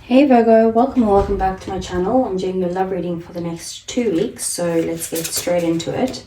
Hey Virgo, welcome back to my channel. I'm doing your love reading for the next 2 weeks, so let's get straight into it.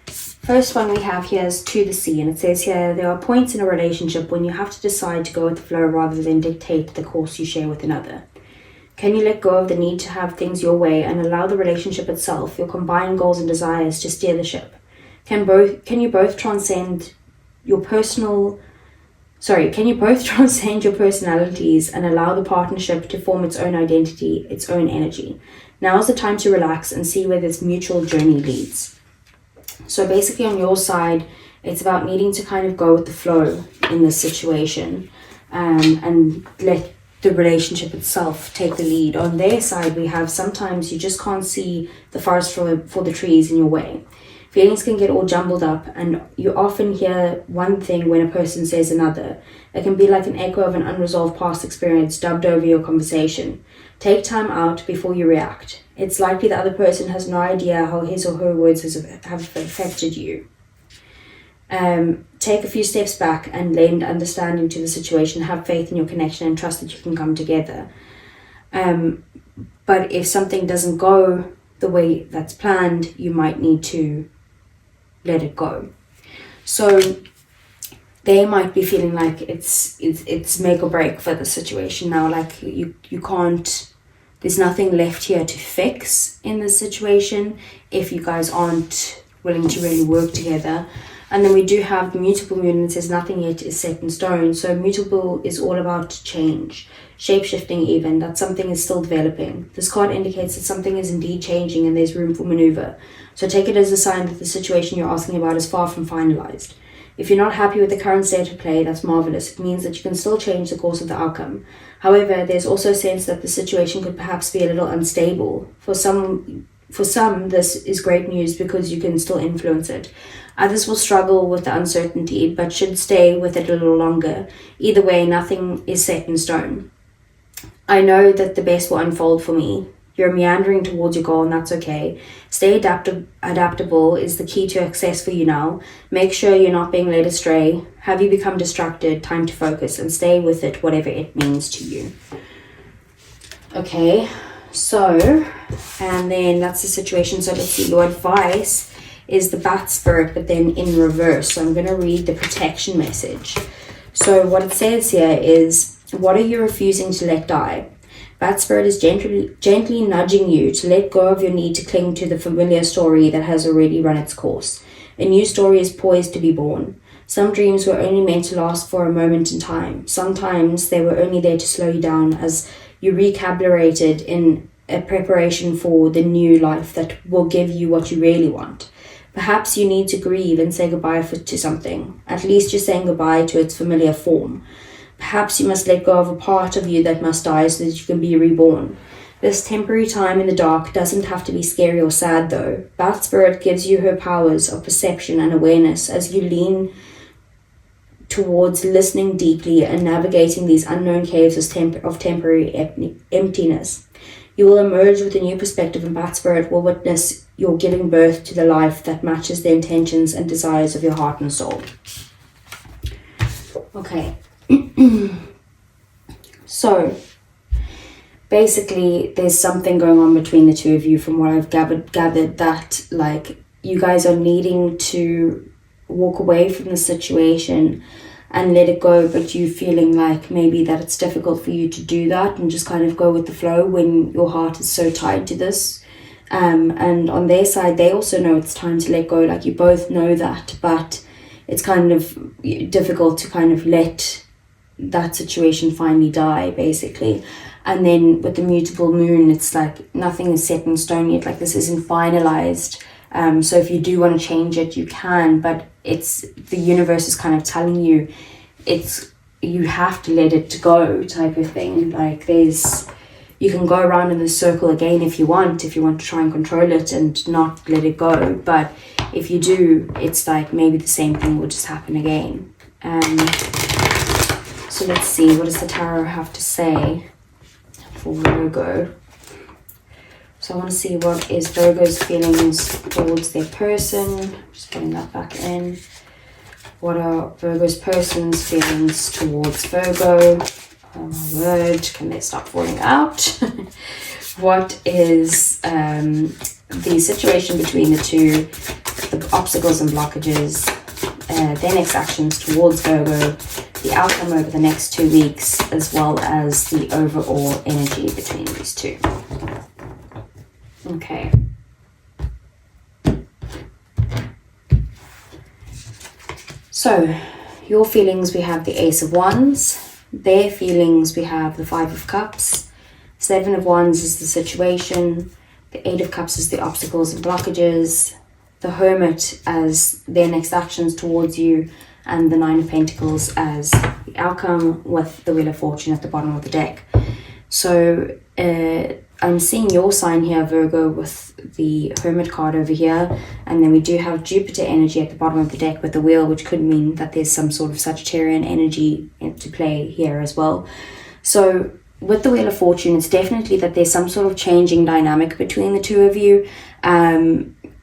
First one we have here is to the sea, and it says here, there are points in a relationship when you have to decide to go with the flow rather than dictate the course you share with another. Can you let go of the need to have things your way and allow the relationship itself, your combined goals and desires, to steer the ship? Can you both transcend your personalities and allow the partnership to form its own identity, its own energy? Now is the time to relax and see where this mutual journey leads. So basically on your side, it's about needing to kind of go with the flow in this situation, and let the relationship itself take the lead. On their side, we have sometimes you just can't see the forest for the trees in your way. Feelings can get all jumbled up, and you often hear one thing when a person says another. It can be like an echo of an unresolved past experience dubbed over your conversation. Take time out before you react. It's likely the other person has no idea how his or her words have affected you. Take a few steps back and lend understanding to the situation. Have faith in your connection and trust that you can come together. But if something doesn't go the way that's planned, you might need to let it go. So they might be feeling like it's make or break for the situation now. Like you can't, there's nothing left here to fix in this situation if you guys aren't willing to really work together. And then we do have the mutable moon, and it says nothing yet is set in stone. So mutable is all about change, shape-shifting even, that something is still developing. This card indicates that something is indeed changing and there's room for maneuver. So take it as a sign that the situation you're asking about is far from finalized. If you're not happy with the current state of play, that's marvelous. It means that you can still change the course of the outcome. However, there's also a sense that the situation could perhaps be a little unstable. For some, this is great news because you can still influence it. Others will struggle with the uncertainty, but should stay with it a little longer. Either way, nothing is set in stone. I know that the best will unfold for me. You're meandering towards your goal, and that's okay. Stay adaptable is the key to success for you now. Make sure you're not being led astray. Have you become distracted? Time to focus and stay with it, whatever it means to you. Okay, so, and then that's the situation. So let's see, your advice is the bat spirit, but then in reverse. So I'm going to read the protection message. So what it says here is, what are you refusing to let die? Bat spirit is gently nudging you to let go of your need to cling to the familiar story that has already run its course. A new story is poised to be born. Some dreams were only meant to last for a moment in time. Sometimes they were only there to slow you down as you recalibrated in a preparation for the new life that will give you what you really want. Perhaps you need to grieve and say goodbye to something. At least you're saying goodbye to its familiar form. Perhaps you must let go of a part of you that must die so that you can be reborn. This temporary time in the dark doesn't have to be scary or sad though. Bat Spirit gives you her powers of perception and awareness as you lean towards listening deeply and navigating these unknown caves of temporary emptiness. You will emerge with a new perspective, and Bat Spirit will witness your giving birth to the life that matches the intentions and desires of your heart and soul. Okay. So basically there's something going on between the two of you, from what I've gathered that like you guys are needing to walk away from the situation and let it go, but you feeling like maybe that it's difficult for you to do that and just kind of go with the flow when your heart is so tied to this. And on their side, they also know it's time to let go. Like you both know that, but it's kind of difficult to kind of let that situation finally die, basically. And then with the mutable moon, it's like nothing is set in stone yet. Like this isn't finalized. So if you do want to change it, you can, but it's the universe is kind of telling you you have to let it go type of thing. Like you can go around in this circle again if you want to try and control it and not let it go. But if you do, it's like maybe the same thing will just happen again. So let's see, what does the tarot have to say for Virgo? So I want to see what is Virgo's feelings towards their person. Just putting that back in. What are Virgo's person's feelings towards Virgo? Oh my word, can they stop falling out? What is the situation between the two, the obstacles and blockages, their next actions towards Virgo, the outcome over the next 2 weeks, as well as the overall energy between these two. Okay. So, your feelings, we have the Ace of Wands. Their feelings, we have the Five of Cups. Seven of Wands is the situation. The Eight of Cups is the obstacles and blockages. The Hermit as their next actions towards you. And the Nine of Pentacles as the outcome, with the Wheel of Fortune at the bottom of the deck. So I'm seeing your sign here, Virgo, with the Hermit card over here. And then we do have Jupiter energy at the bottom of the deck with the wheel, which could mean that there's some sort of Sagittarian energy into play here as well. So with the Wheel of Fortune, it's definitely that there's some sort of changing dynamic between the two of you.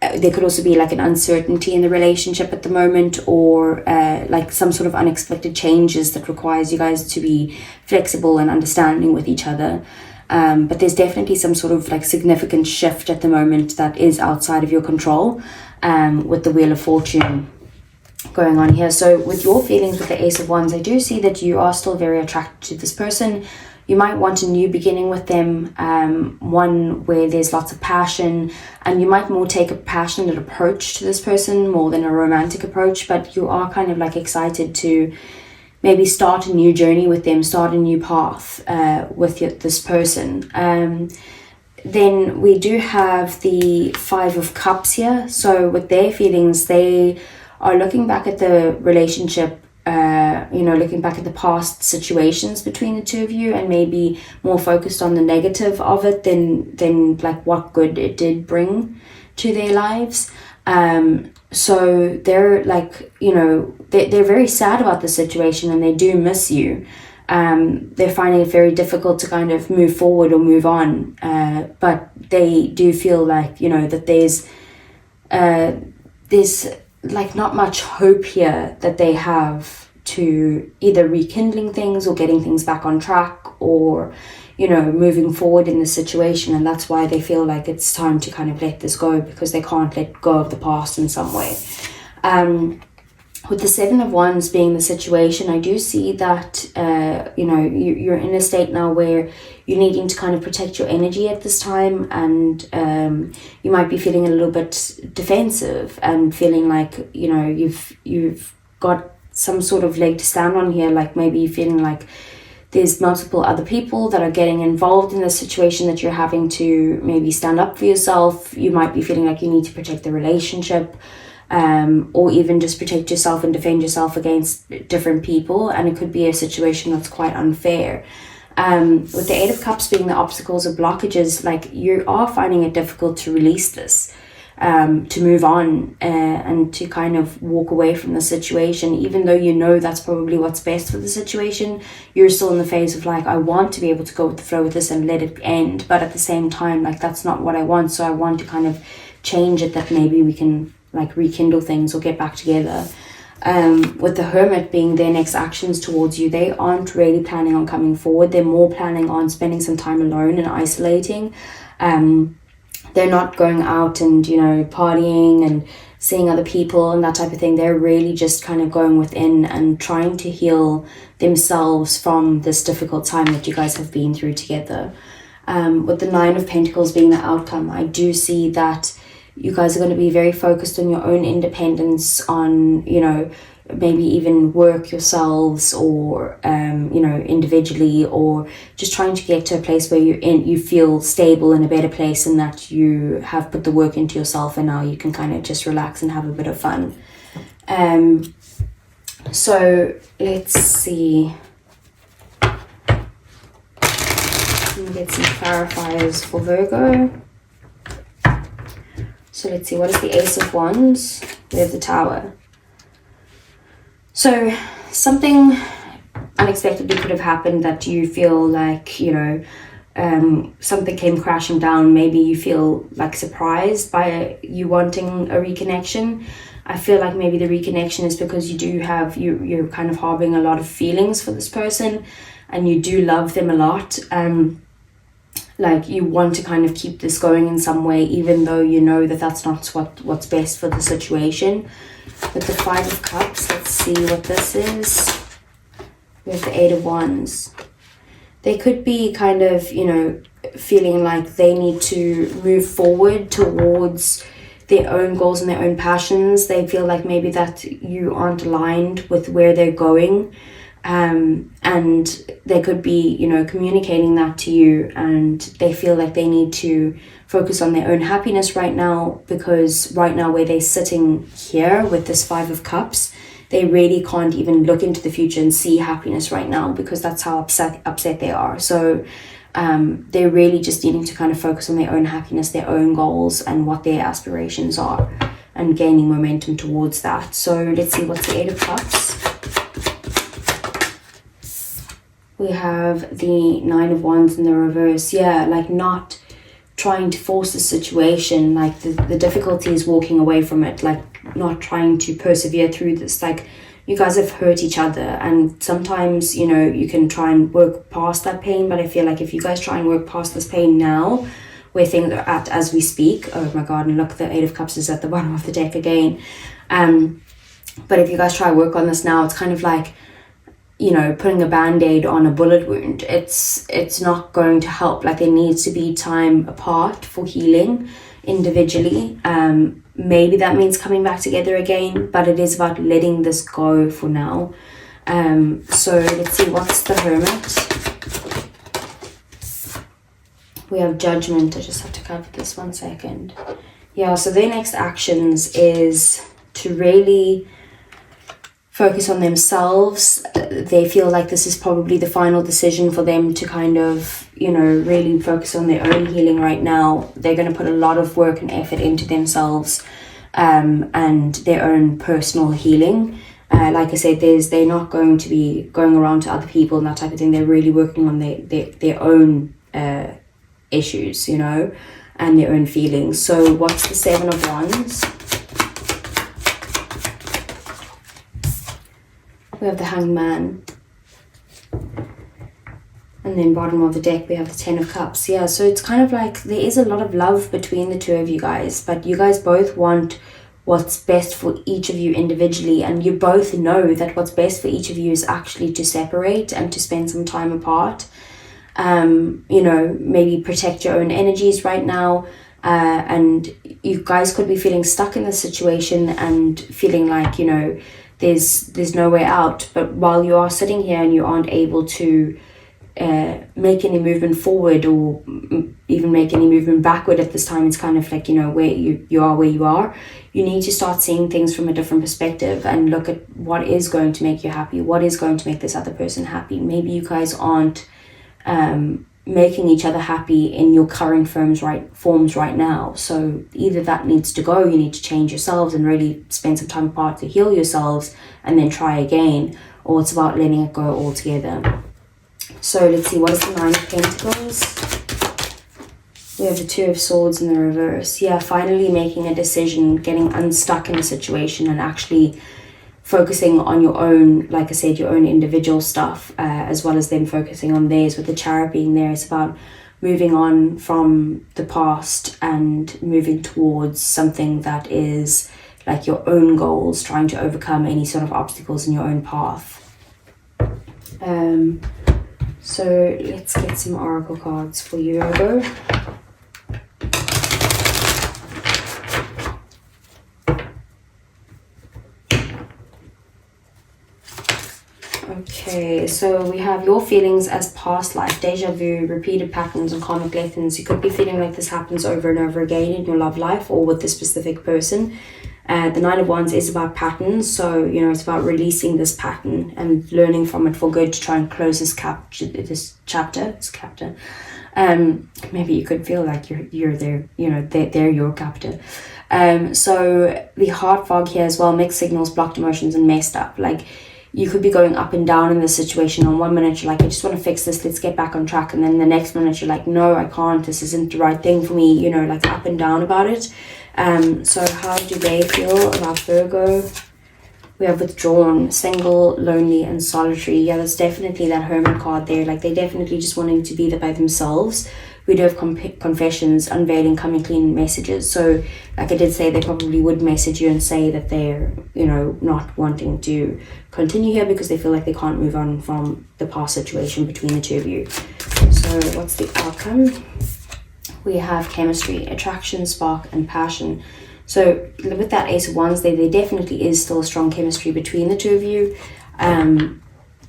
There could also be like an uncertainty in the relationship at the moment, or like some sort of unexpected changes that requires you guys to be flexible and understanding with each other. But there's definitely some sort of like significant shift at the moment that is outside of your control, with the Wheel of Fortune going on here. So with your feelings with the Ace of Wands, I do see that you are still very attracted to this person. You might want a new beginning with them, one where there's lots of passion, and you might more take a passionate approach to this person more than a romantic approach, but you are kind of like excited to maybe start a new journey with them, start a new path with this person. Then we do have the Five of Cups here. So with their feelings, they are looking back at the relationship, looking back at the past situations between the two of you, and maybe more focused on the negative of it than like what good it did bring to their lives. So they're like, they're very sad about the situation, and they do miss you. They're finding it very difficult to kind of move forward or move on. But they do feel like, that there's like not much hope here that they have to either rekindling things or getting things back on track, or moving forward in the situation. And that's why they feel like it's time to kind of let this go, because they can't let go of the past in some way. With the Seven of Wands being the situation, I do see that you're in a state now where you're needing to kind of protect your energy at this time, and you might be feeling a little bit defensive and feeling like you've got some sort of leg to stand on here. Like maybe you're feeling like there's multiple other people that are getting involved in the situation that you're having to maybe stand up for yourself. You might be feeling like you need to protect the relationship, or even just protect yourself and defend yourself against different people. And it could be a situation that's quite unfair. With the Eight of Cups being the obstacles or blockages, like you are finding it difficult to release this, to move on, and to kind of walk away from the situation. Even though that's probably what's best for the situation, you're still in the phase of like, I want to be able to go with the flow with this and let it end, but at the same time, like that's not what I want. So I want to kind of change it, that maybe we can like rekindle things or get back together. With the Hermit being their next actions towards you, they aren't really planning on coming forward. They're more planning on spending some time alone and isolating. They're not going out and partying and seeing other people and that type of thing. They're really just kind of going within and trying to heal themselves from this difficult time that you guys have been through together. With the Nine of Pentacles being the outcome, I do see that you guys are going to be very focused on your own independence, on, maybe even work yourselves, or, individually, or just trying to get to a place where you feel stable in a better place, and that you have put the work into yourself, and now you can kind of just relax and have a bit of fun. So let's see. Let me get some clarifiers for Virgo. So let's see, what is the Ace of Wands? We have the Tower. So something unexpectedly could have happened that you feel like, something came crashing down. Maybe you feel like surprised by you wanting a reconnection. I feel like maybe the reconnection is because you're kind of harboring a lot of feelings for this person, and you do love them a lot. Like you want to kind of keep this going in some way, even though you know that that's not what's best for the situation. With the Five of Cups, let's see what this is. We have the Eight of Wands. They could be kind of, you know, feeling like they need to move forward towards their own goals and their own passions. They feel like maybe that you aren't aligned with where they're going. And they could be, you know, communicating that to you, and they feel like they need to focus on their own happiness right now, because right now where they're sitting here with this Five of Cups, they really can't even look into the future and see happiness right now, because that's how upset they are. So they're really just needing to kind of focus on their own happiness, their own goals, and what their aspirations are, and gaining momentum towards that. So let's see, what's the Eight of Cups? We have the Nine of Wands in the reverse. Yeah, like not trying to force the situation, like the difficulty is walking away from it, like not trying to persevere through this. Like you guys have hurt each other, and sometimes, you know, you can try and work past that pain, but I feel like if you guys try and work past this pain now, where things are at as we speak, oh my god, and look, the Eight of Cups is at the bottom of the deck again. But if you guys try to work on this now, it's kind of like, you know, putting a band-aid on a bullet wound. It's not going to help. Like there needs to be time apart for healing individually. Maybe that means coming back together again, but it is about letting this go for now. So let's see, what's the Hermit? We have Judgment. I just have to cover this 1 second. Yeah, so their next actions is to really focus on themselves. They feel like this is probably the final decision for them to kind of, you know, really focus on their own healing right now. They're going to put a lot of work and effort into themselves and their own personal healing. Like I said, they're not going to be going around to other people and that type of thing. They're really working on their own issues, you know, and their own feelings. So what's the Seven of Wands? We have the Hanged Man. And then bottom of the deck, we have the Ten of Cups. Yeah, so it's kind of like there is a lot of love between the two of you guys, but you guys both want what's best for each of you individually, and you both know that what's best for each of you is actually to separate and to spend some time apart. You know, maybe protect your own energies right now. And you guys could be feeling stuck in this situation and feeling like, you know, there's no way out. But while you are sitting here and you aren't able to make any movement forward or even make any movement backward at this time, it's kind of like, you know, where you are where you are. You need to start seeing things from a different perspective and look at what is going to make you happy, what is going to make this other person happy. Maybe you guys aren't making each other happy in your current forms right now. So either that needs to go, you need to change yourselves and really spend some time apart to heal yourselves and then try again, or it's about letting it go altogether. So let's see, what is the Nine of Pentacles? We have the Two of Swords in the reverse. Yeah, finally making a decision, getting unstuck in a situation and actually focusing on your own, like I said, your own individual stuff, as well as them focusing on theirs. With the Chariot being there, it's about moving on from the past and moving towards something that is like your own goals, trying to overcome any sort of obstacles in your own path. So let's get some oracle cards for you, Virgo. Okay, so we have your feelings as past life, deja vu, repeated patterns and karmic lessons. You could be feeling like this happens over and over again in your love life or with this specific person. The Nine of Wands is about patterns, so, you know, it's about releasing this pattern and learning from it for good to try and close this chapter. Maybe you could feel like you're there, you know, they're your captor. So the heart fog here as well, mixed signals, blocked emotions and messed up. Like, you could be going up and down in this situation. On 1 minute you're like, I just want to fix this, let's get back on track, and then the next minute you're like, no, I can't, this isn't the right thing for me, you know, like up and down about it. So how do they feel about Virgo? We have withdrawn, single, lonely, and solitary. Yeah, there's definitely that hermit card there. Like, they're definitely just wanting to be there by themselves. We do have confessions, unveiling, coming clean messages. So, like I did say, they probably would message you and say that they're, you know, not wanting to continue here because they feel like they can't move on from the past situation between the two of you. So, what's the outcome? We have chemistry, attraction, spark, and passion. So with that Ace of Wands there definitely is still strong chemistry between the two of you.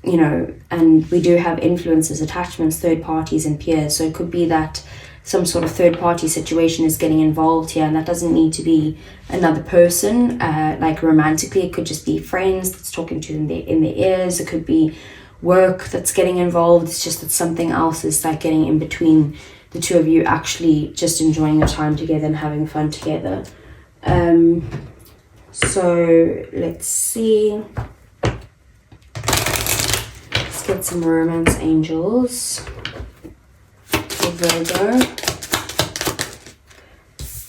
You know, and we do have influences, attachments, third parties, and peers. So it could be that some sort of third party situation is getting involved here, and that doesn't need to be another person, like romantically. It could just be friends that's talking to them in their ears. It could be work that's getting involved. It's just that something else is like getting in between the two of you actually just enjoying your time together and having fun together. So let's see. Let's get some romance angels for Virgo.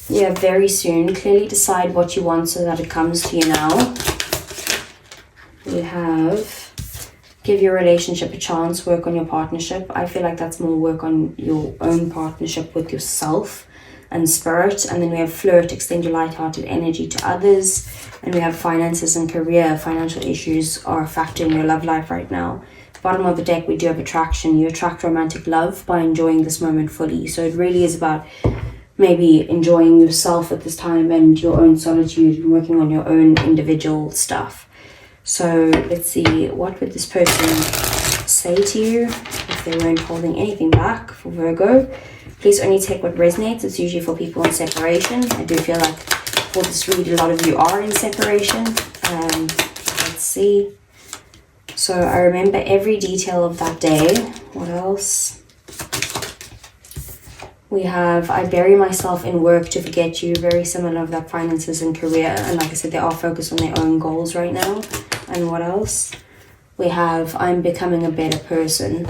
Yeah, very soon. Clearly decide what you want so that it comes to you now. We have give your relationship a chance, work on your partnership. I feel like that's more work on your own partnership with yourself and spirit. And then we have flirt, extend your light-hearted energy to others. And we have finances and career. Financial issues are a factor in your love life right now. Bottom of the deck, we do have attraction. You attract romantic love by enjoying this moment fully. So it really is about maybe enjoying yourself at this time and your own solitude and working on your own individual stuff. So let's see, what would this person say to you if they weren't holding anything back for Virgo? Please only take what resonates. It's usually for people in separation. I do feel like for this read, a lot of you are in separation. Let's see. So I remember every detail of that day. What else? We have, I bury myself in work to forget you. Very similar of that finances and career. And like I said, they are focused on their own goals right now. And what else? We have, I'm becoming a better person.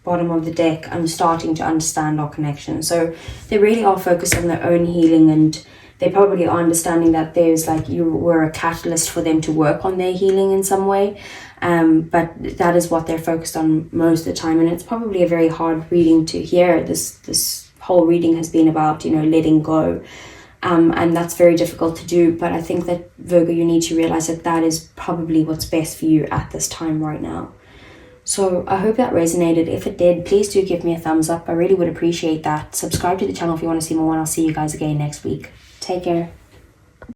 Bottom of the deck, I'm starting to understand our connection. So they really are focused on their own healing, and they probably are understanding that there's like you were a catalyst for them to work on their healing in some way. But that is what they're focused on most of the time. And it's probably a very hard reading to hear. This whole reading has been about, you know, letting go. And that's very difficult to do. But I think that, Virgo, you need to realize that that is probably what's best for you at this time right now. So I hope that resonated. If it did, please do give me a thumbs up. I really would appreciate that. Subscribe to the channel if you want to see more, and I'll see you guys again next week. Take care.